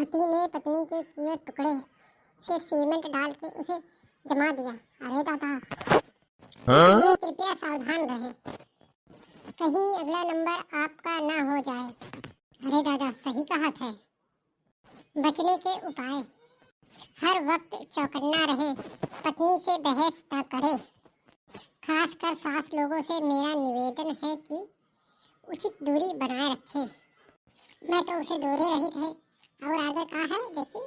पति ने पत्नी के किए टुकड़े से सीमेंट डाल के उसे जमा दिया। अरे दादा, इसलिए कृपया सावधान रहे, कहीं अगला नंबर आपका ना हो जाए। अरे दादा, सही कहा था। बचने के उपाय: हर वक्त चौकन्ना रहे, पत्नी से बहस न करे। खासकर सास लोगों से मेरा निवेदन है कि उचित दूरी बनाए रखें। मैं तो उसे दूर ही रही थी। और आगे कहा है देखिए,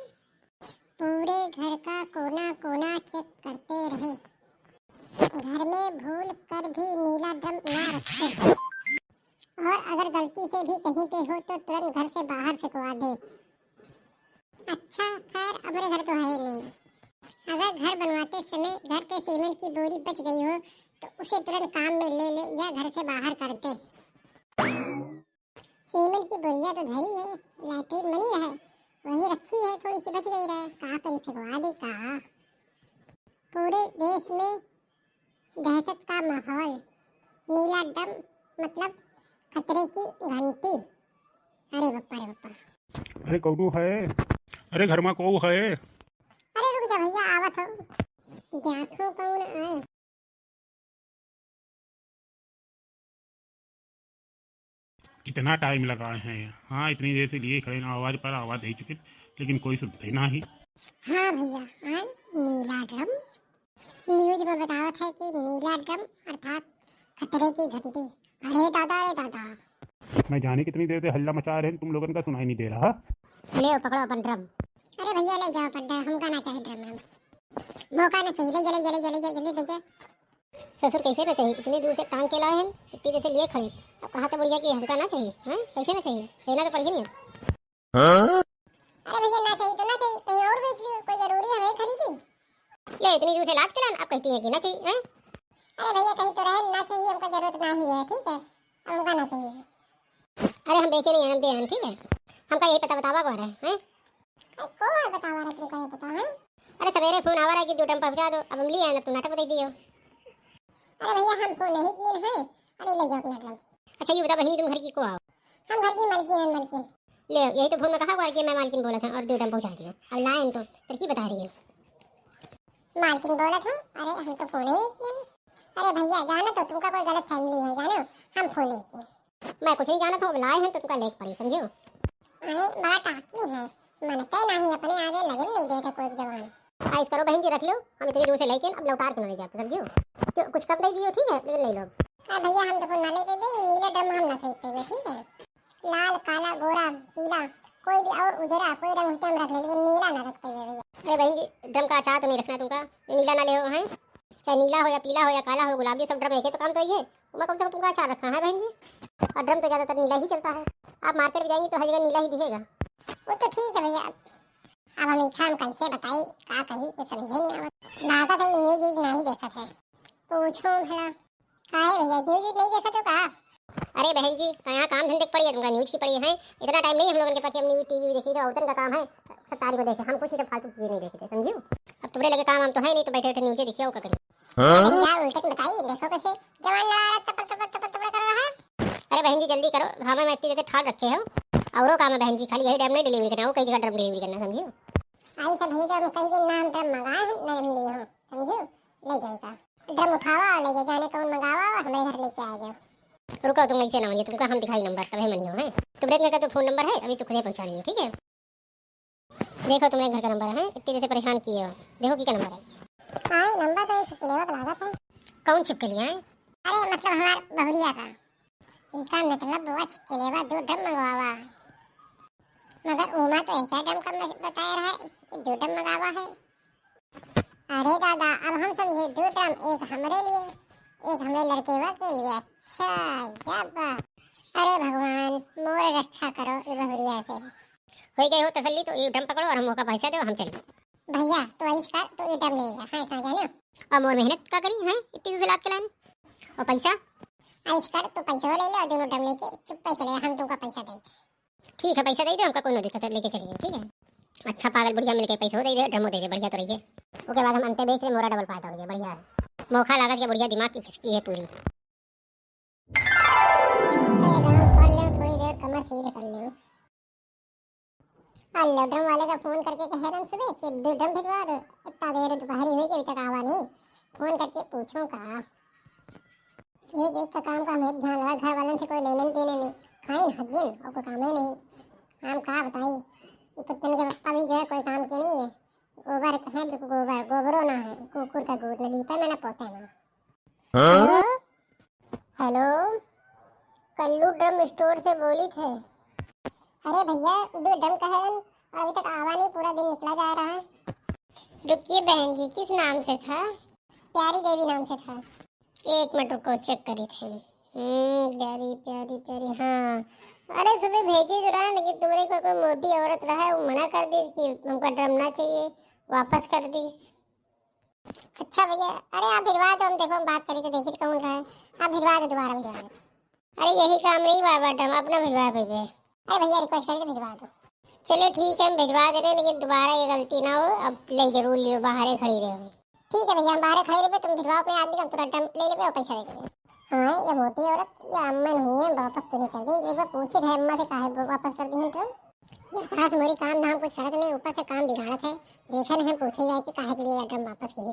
पूरे घर का कोना कोना चेक करते रहे, घर में भूल कर भी नीला ड्रम ना रखें, और अगर गलती से भी कहीं पे हो तो तुरंत घर से बाहर फेंकवा दे। अच्छा, खैर हमारे घर तो है ही नहीं। अगर घर बनवाते समय घर पे सीमेंट की बोरी बच गई हो तो उसे तुरंत काम में ले ले या घर से बाहर कर दे। सीमेंट की बोरियां तो धरी है, लैट्रिन बनी है, वही रखी है, थोड़ी सी बच गई रहे, कहाँ कहीं फेंकवा दी कहा। पूरे देश में दहशत का माहौल, नीला ड्रम मतलब खतरे की घंटी। अरे बप्पा, अरे बप्पा, अरे कौन है? अरे घर में कौन है? अरे रुक जा भैया, आवत हो, देखो कौन आए। कितना टाइम लगा है? हाँ, इतनी देर से लिए खड़े ना, आवाज पर आवाज दे चुके, लेकिन कोई सुनते ना ही। हाँ भैया, आए नीला ड्रम। न्यूज में बताया था कि नीला ड्रम अर्थात खतरे की घंटी। अरे दादा, अरे दादा, मैं जाने कितनी देर से हल्ला मचा रहे हैं, तुम लोगों का सुनाई नहीं दे रहा। ले पकड़ो अपन ड्रम। अरे भैया ले जाओ अपन ड्रम, हमका ना चाहिए ड्रम, हम मौका ना चाहिए। ले जले जले जले जल्दी दे जा। ससुर कैसे ना चाहिए, इतनी दूर से टांग के लाए हैं, इतनी देर से लिए खड़े, अब कहा तो बढ़िया कि हमका ना चाहिए। हाँ, कैसे ना चाहिए, लेना तो पड़ी नहीं। अरे भैया ना चाहिए तो ना चाहिए, कहीं और बेच लियो, कोई जरूरी है खरीदी। ले इतनी दूर से लाद के लान, अब कहती है कि ना चाहिए। हाँ, अरे भैया कहीं तो रहे ना चाहिए, हमका जरूरत ना ही है, ठीक है, हमका ना चाहिए। अरे हम बेचे नहीं हैं, हम दे हैं, ठीक है, हमका यही पता बतावा को रहा है। को है बतावा रहा, तुमको ये पता है? अरे सवेरे फोन आवा रहा है कि ड्यूटी पहुंचा दो, अब हम लिए हैं, तुम नाटक बता दियो। अरे भैया हम फोन नहीं किए हैं। अरे ले जाओ अपना ड्रम। अच्छा ये बता बहनी, तुम घर की को आओ? हम घर की मालकिन हैं, मालकिन। ले यही तो फोन में कहा हुआ कि मैं मालकिन बोला था और ड्यूटी पहुंचा दियो। अब लाइन तो तरकी बता रही है, मालकिन बोला था। अरे हम तो फोन ही नहीं किए। अरे भैया जाना तो तुमका कोई गलत फैमिली है, जानो हम फोन नहीं किए। मैं कुछ नहीं जाना था, लाए हैं तो तुमका लेक पड़ी, समझो। अरे बड़ा टाकी है, मनते नहीं, अपने आगे लगन नहीं देता कोई जवान। ऐसा करो बहन जी, रख लो, हम इतनी दूर से लेके अब लौटार के ले जाते, समझो। जो कुछ कम नहीं दियो, ठीक है, लेकिन ले लो। अरे भैया हम तो फोन ना लेते थे, नीला ड्रम हम ना खरीदते हुए, ठीक है। लाल काला गोरा पीला कोई भी और उजरा कोई रंग होते हम रख ले, लेकिन नीला ना रखते हुए भैया। अरे बहन जी ड्रम का अचार तो नहीं रखना तुमका, ये नीला ना ले हो हैं, चाहे नीला हो या पीला हो या काला हो गुलाबी, सब ड्रम एक है तो काम तो ये है। मैं कम से कम तुमका अचार रखा है बहन जी, और ड्रम तो ज्यादातर नीला ही चलता है। आप मार्केट में जाएंगे तो हर जगह नीला ही दिखेगा। वो तो ठीक है भैया, अब हम खान कैसे बताई का कही तो समझे नहीं आवत। लागत है न्यूज नहीं देखा था, पूछो भला काहे भैया न्यूज नहीं देखा तो का? अरे बहन जी यहाँ काम धंधे पड़ी है, तुमका न्यूज की पड़ी है, इतना टाइम नहीं हम लोगों के पास कि हम न्यूज टीवी देखी थे, औरतन का काम है सत्तारी को देखे, हम कुछ ही तो फालतू चीजें नहीं देखते, समझो। अब तुम्हारे लगे काम हम तो है नहीं, तो बैठे बैठे न्यूज देखिए का करें। यार उल्टे बताइए, देखो कैसे जवान लड़ा रहा तपड़ तपड़ तपड़ तपड़ कर रहा है। अरे बहन जी जल्दी करो, हमें मैं इतनी देर ठाड़ रखे हो, औरों काम है बहन जी, खाली यही ड्रम नहीं डिलीवरी करना, वो कई जगह ड्रम डिलीवरी करना, समझो। आई सब भेज हम कई दिन नाम ड्रम मंगाए हैं, ना लिए हो, समझो। ले जाएगा ड्रम उठावा और ले जा, जाने कौन मंगावा और हमारे घर लेके आएगा। रुको तुम ऐसे ना होइए, तुमको हम दिखाई नंबर तब है मनियो है, तुम्हारे घर का तो फोन नंबर है, अभी तो खुदे पहुंचा लियो, ठीक है। देखो तुम्हारे घर का नंबर है, इतनी देर से परेशान किए हो, देखो की का नंबर है। हां नंबर तो छिपकलेवा का लगा था। कौन छिपकलिया है? अरे मतलब हमार बहुरिया का, इसका मतलब वो छिपकलेवा दो ड्रम मंगवावा, मगर उमा तो एक ड्रम का बताया रहा है, दो ड्रम मंगावा है। अरे दादा अब हम समझे, दो ड्रम, एक हमरे लिए एक हमरे लड़केवा के लिए। अच्छा क्या बात, अरे भगवान मोर रक्षा करो ये बहुरिया से। हो गए हो तसल्ली तो ये ड्रम पकड़ो और हम का पैसा दो, हम चले। भैया तो ऐसा कर, तो ये ड्रम ले जा, हां समझा ना, और मोर मेहनत का करी है इतनी दूर से लाद के लान, और पैसा ऐसा कर तो पैसा ले लो, दोनों ड्रम लेके चुप चले, हम तुमका पैसा दे। ठीक है पैसा दे दो, हमका कोई दिक्कत है, लेके चलिए, ठीक है। अच्छा पागल बुढ़िया मिल के पैसा दे दे, ड्रम दे दे, बढ़िया तो रहिए। उसके बाद हम अंते बेच ले, मोरा डबल फायदा हो गया, बढ़िया है, मौका लागत के बढ़िया दिमाग की खिसकी है पूरी। थोड़ी देर कमर सीधे कर लो। अल्लाह ड्रम वाले का फोन करके कह रहा सुबह कि ड्रम भिजवा दो। इतना देर दोपहरी हुई कि अभी तक आवा नहीं। फोन करके पूछूं का एक एक का काम का हमें ध्यान लगा, घर वालों से कोई लेने देने नहीं, खाई हद दिन और कोई काम ही नहीं। हम कहा बताइए, ये पुतन के पप्पा भी जो है कोई काम के नहीं है। गोबर है बिल्कुल, गोबर गोबरो ना है, कुकुर का गोद न लीपा मैंने पोते ना। Hello hello, Kallu drum store से बोली थे। अरे भैया दो ड्रम का है और अभी तक आवा नहीं, पूरा दिन निकला जा रहा है। रुकिए बहन जी, किस नाम से था? प्यारी देवी नाम से था। एक मिनट रुको, चेक करी थे। प्यारी प्यारी प्यारी, हाँ। अरे सुबह भेजी तो रहा, लेकिन तुम्हारी कोई मोटी औरत रहा है, वो मना कर दी कि हमको ड्रम ना चाहिए, वापस कर दी। अच्छा भैया, अरे आप भिजवा दो, हम देखो हम बात करी तो देखिए कौन रहा है। आप भिजवा दो, दोबारा भिजवा दो। अरे यही काम नहीं बार बार ड्रम अपना भिजवा भैया। अरे भैया रिक्वेस्ट करके भिजवा दो। चलो ठीक है, हम भिजवा दे रहे, लेकिन दोबारा ये गलती ना हो, अब ले जरूर लियो, बाहर खड़ी रहो। ठीक है भैया, हम बाहर खड़े रहे, तुम भिजवाओ अपने आदमी का, हम तुरंत ड्रम ले लेंगे और पैसा दे देंगे। हाँ ये मोटी औरत, ये अम्मा नहीं है, वापस तो नहीं कर दी। एक बार पूछी थे अम्मा से काहे वापस कर दी है ड्रम। ये खास मोरी काम धाम कुछ फर्क नहीं, ऊपर से काम बिगाड़त है। देखा नहीं, हम पूछे जाए कि काहे के लिए ड्रम वापस की थी।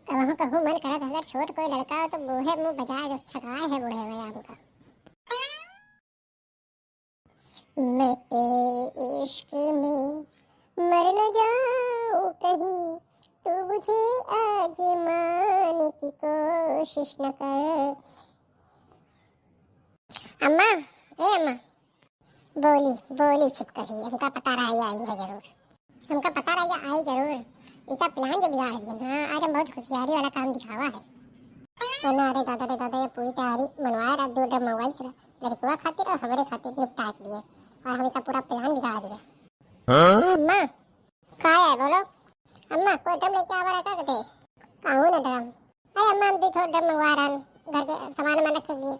कहूँ कहूँ मन करत, अगर छोट कोई लड़का हो तो बूहे मुँह बजाए जो छकाए है बूढ़े भैया हमका। मैं तेरे इश्क में मर न जाऊं कहीं, तू मुझे आजमाने की कोशिश न कर। अम्मा, ए अम्मा, बोली बोली छिप कही, हमका पता रहा ये आई है जरूर, हमका पता रहा ये आई जरूर। इसका प्लान जो बिगाड़ दिया। हाँ आज हम बहुत होशियारी वाला काम दिखावा है। वरना अरे दादा रे दादा, ये पूरी तैयारी मनवाया रहा, 2 ड्रम मंगवाई थी लड़कवा खातिर और हमारे खातिर निपटा दिए, और हम इसका पूरा प्लान बिगाड़ दिया। अम्मा क्या है बोलो। अम्मा कोई ड्रम लेके आवा रहा क्या कहते? कहूँ ना ड्रम। अरे अम्मा हम 2 ड्रम मंगवा रहे हैं, घर के सामान में रखे लिए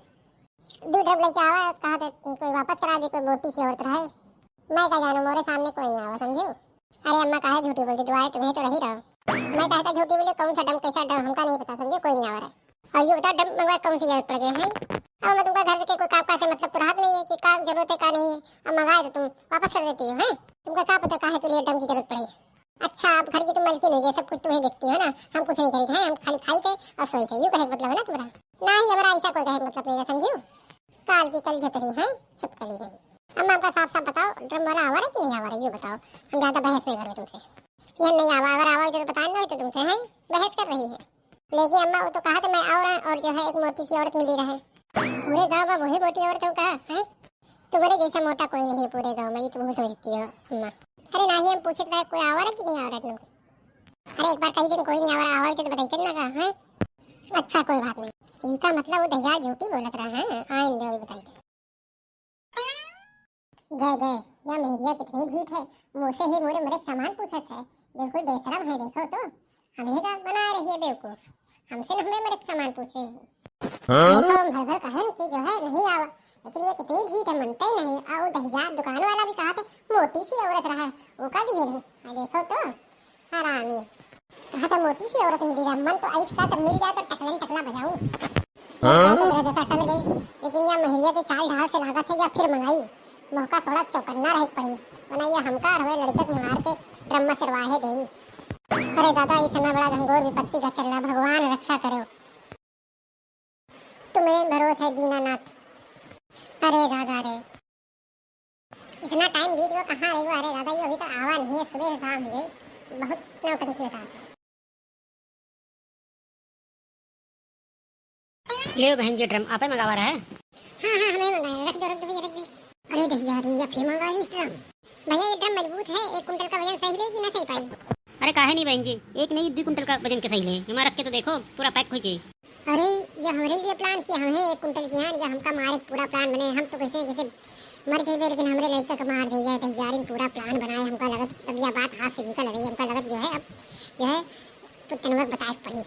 2 ड्रम लेके आवा, कहा थे कोई वापस करा दे, कोई मोटी सी औरत रहा है। मैं क्या जानू, मोरे सामने कोई नहीं आवा, समझो। अरे अम्मा काहे झूठी बोलती, दुआरे तुम्हें तो रही रहो। मैं कहता झूठी बोले, कौन सा ड्रम कैसा ड्रम हमका नहीं पता, समझो, कोई नहीं आ रहा है। और ये बता ड्रम मंगवा कौन सी जरूरत पड़ गई है? अब मैं तुमका घर के कोई काम का से मतलब तो राहत नहीं है कि का जरूरत है का नहीं है। अब मंगाए तो तुम वापस कर देती हो, हैं? तुमका क्या पता काहे के लिए ड्रम की जरूरत पड़ी। अच्छा आप घर की तुम मालकिन हो, सब कुछ तुम्हें देखती हो ना, हम कुछ नहीं करी थे, हम खाली खाई थे और सोई थे, यूं कहे मतलब है ना तुम्हारा? ना ही हमारा ऐसा कोई कहे मतलब नहीं है, समझो। काल की कल झतरी है, चुप कर ली है। अम्मा आपका साफ साफ बताओ, ड्रम वाला आवा रहा कि नहीं आवा रहा, ये बताओ। हम ज्यादा बहस नहीं कर रहे तुमसे, ये नहीं आवा, अगर आवा तो बताना हो तो तुमसे है बहस कर रही है। लेकिन अम्मा वो तो कहा था मैं आ रहा, और जो है एक मोटी सी औरत मिली रहे पूरे गांव में, वही मोटी औरत कहा है, तुम्हारे जैसा मोटा कोई नहीं है पूरे गांव में, ये तुम समझती हो अम्मा। अरे नहीं हम पूछे थे कोई आवा रहा कि नहीं आवा रहा। अरे एक बार कई दिन कोई नहीं आवा रहा, आवा तो बताइए ना रहा है। अच्छा कोई बात नहीं, इसका मतलब वो दहिया झूठी बोलत रहा है। आइंदे वही बताइए। गए गए या मेरिया कितनी ढीठ है, मुझसे ही मोरे मरे सामान पूछा है, बिल्कुल बेशरम है। देखो तो हमें का बना रही है बेवकूफ, हमसे न हमें मरे सामान पूछे। देखो हम भर भर कहें कि जो है नहीं आवा, लेकिन ये कितनी ढीठ है, मनता ही नहीं। और दहिया दुकान वाला भी कहा था मोटी सी औरत रहा है, वो का दिए देखो तो हरामी, कहा था मोटी सी औरत मिली रहा। मन तो ऐसा तो मिल जाए तो टकलन टकला बजाऊं, जैसा टल गई। लेकिन यह महिला के चाल ढाल से लागत है, या फिर मंगाई मौका थोड़ा चौकन्ना रह पड़ी, वरना ये हमकार हुए लड़के मार के ड्रम सिरवाहे देई। अरे दादा इस समय बड़ा घंघोर विपत्ति का चल रहा, भगवान रक्षा करो, तुम्हें भरोसा है दीनानाथ। अरे दादा रे इतना टाइम बीत गया, कहाँ रही हो? अरे दादा ये अभी तक आवा नहीं है, सुबह से शाम हो गई, बहुत नौटंकी होता है। ले बहन जी ड्रम आप ही मंगवा रहा है? हाँ हाँ हमें मंगाया, रख दो रख दो। अरे दहिया रिंगा फिर मंगाई इस ड्रम। भैया ये ड्रम मजबूत है, 1 कुंटल का वजन सही रहेगी ना? सही पाई? अरे काहे नहीं बहन जी, 1 नहीं 2 कुंटल का वजन के सही ले, हमारा रख के तो देखो पूरा पैक हो जाए। अरे ये हमारे लिए प्लान किया, हमें 1 कुंटल की है, या हमका मारे पूरा प्लान बने, हम तो कैसे कैसे मर जाए, लेकिन हमारे लड़का का मार दिया दहिया पूरा प्लान बनाए। हमका लगत अब यह बात हाथ से निकल रही, हमका लगत जो है अब जो है पुतनवक बताए पड़ी।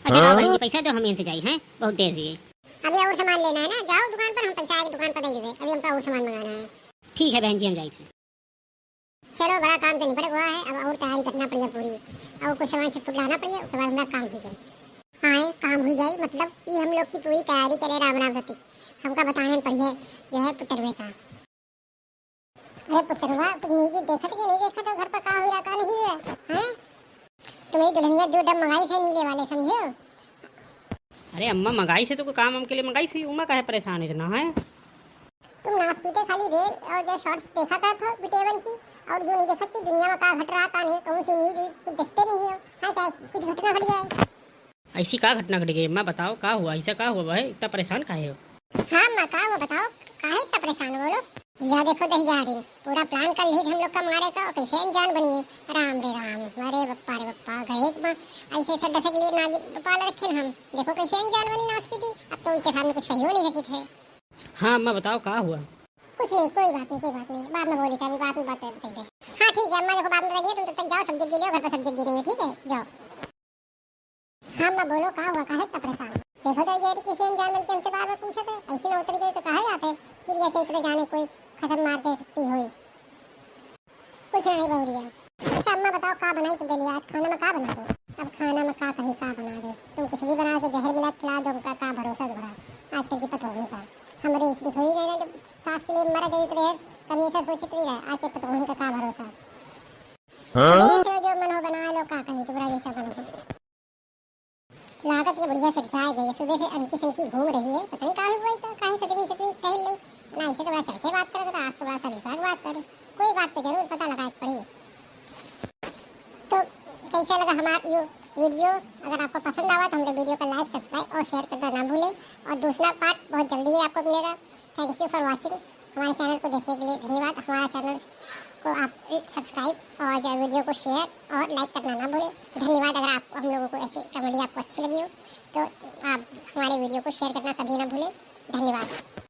अच्छा हाँ बहन जी पैसा दो, हम इनसे जाए हैं, बहुत देर हुई है। अभी और सामान लेना है ना, जाओ दुकान पर, हम पैसा आगे दुकान पर दे देंगे, अभी हमका और सामान मंगाना है। ठीक है बहन जी हम जाए थे। चलो बड़ा काम तो निपट गया है, अब और तैयारी करना पड़ेगी पूरी, और कुछ सामान छुटपुट लाना पड़ेगा, उसके बाद हमारा काम हो जाए। हाँ काम हो जाए मतलब ये हम लोग की पूरी तैयारी करे राम राम सती, हमका बताने पड़िए जो है पुतरवे का। अरे पुत्रवा न्यूज़ देखत कि नहीं देखत हो घर पर का हुआ का नहीं हुआ हैं? तुम्हें दुल्हनिया जो डब मंगाई थे नीले वाले समझे हो? अरे अम्मा मंगाई से तो कोई काम हम के लिए मंगाई सी, उमा काहे परेशान इतना है? तुम नाच पीटे खाली रेल और जो शॉर्ट्स देखा था बिटेवन की, और जो नहीं देखत कि दुनिया में का घट रहा का नहीं, कौन सी न्यूज़ कुछ देखते नहीं हो है चाहे कुछ घटना घट जाए। ऐसी का घटना घट गई अम्मा, बताओ का हुआ, ऐसा का हुआ भाई, इतना परेशान काहे हो? हाँ माँ का वो बताओ काहे इतना परेशान हो बोलो। या देखो दहियारिन पूरा प्लान कर ली हम लोग का मारे का और कैसे अनजान बनी है। राम रे राम, अरे बप्पा रे बप्पा, गए एक बार ऐसे सड्डा के लिए नागी पाल रखे हम, देखो कैसे अनजान बनी नाच पीटी। अब तो उनके सामने कुछ सही हो नहीं सकी थे। हाँ अम्मा बताओ का हुआ? कुछ नहीं, कोई बात नहीं, कोई बात नहीं, बाद में बोली था, बाद में बात बताइए। हाँ ठीक है अम्मा, देखो बाद में बताइए, तुम तब तक जाओ सब्जी ले लो, घर पर सब्जी नहीं है, ठीक है जाओ। हाँ अम्मा बोलो का हुआ, काहे इतना परेशान? देखो तो ये किसी अनजान बन के हमसे बार बार पूछे थे, ऐसे ना उतर गए तो कहा जाते कि ये चैत्र जाने कोई खत्म मार के सकती हुई। कुछ नहीं बहुरिया। अच्छा अम्मा बताओ का बनाई तुमने लिए आज खाना में, का बना दो? अब खाना में का कहीं का बना दो, तुम कुछ भी बना के जहर मिला खिला दो, उनका का भरोसा दोहरा आज तक की पतोहन का। हमारे इसमें थोड़ी रहना जब सास के लिए मरा जाती रहे, कभी ऐसा सोचती रहे, आज के पतोहन का भरोसा। जो मन हो बना लो, का कहीं तुम्हारा जैसा बनो। लागत ये बढ़िया से दिखाई गई है, सुबह से अनकी संकी घूम रही है, पता नहीं कहाँ हुई तो कहीं सजवी टहल रही ना, इसे तो बड़ा चढ़ के बात करे तो आज तो बड़ा सलीफा बात करे, कोई बात तो जरूर पता लगा पड़ी। तो कैसा लगा हमारा ये वीडियो? अगर आपको पसंद आवा तो हमारे वीडियो को लाइक सब्सक्राइब और शेयर करना ना भूलें, और दूसरा पार्ट बहुत जल्दी ही आपको मिलेगा। थैंक यू फॉर वॉचिंग, हमारे चैनल को देखने के लिए धन्यवाद। हमारा चैनल को आप सब्सक्राइब और जो वीडियो को शेयर और लाइक करना ना भूलें। धन्यवाद। अगर आप हम लोगों को ऐसी कॉमेडी आपको अच्छी लगी हो तो आप हमारे वीडियो को शेयर करना कभी ना भूलें। धन्यवाद।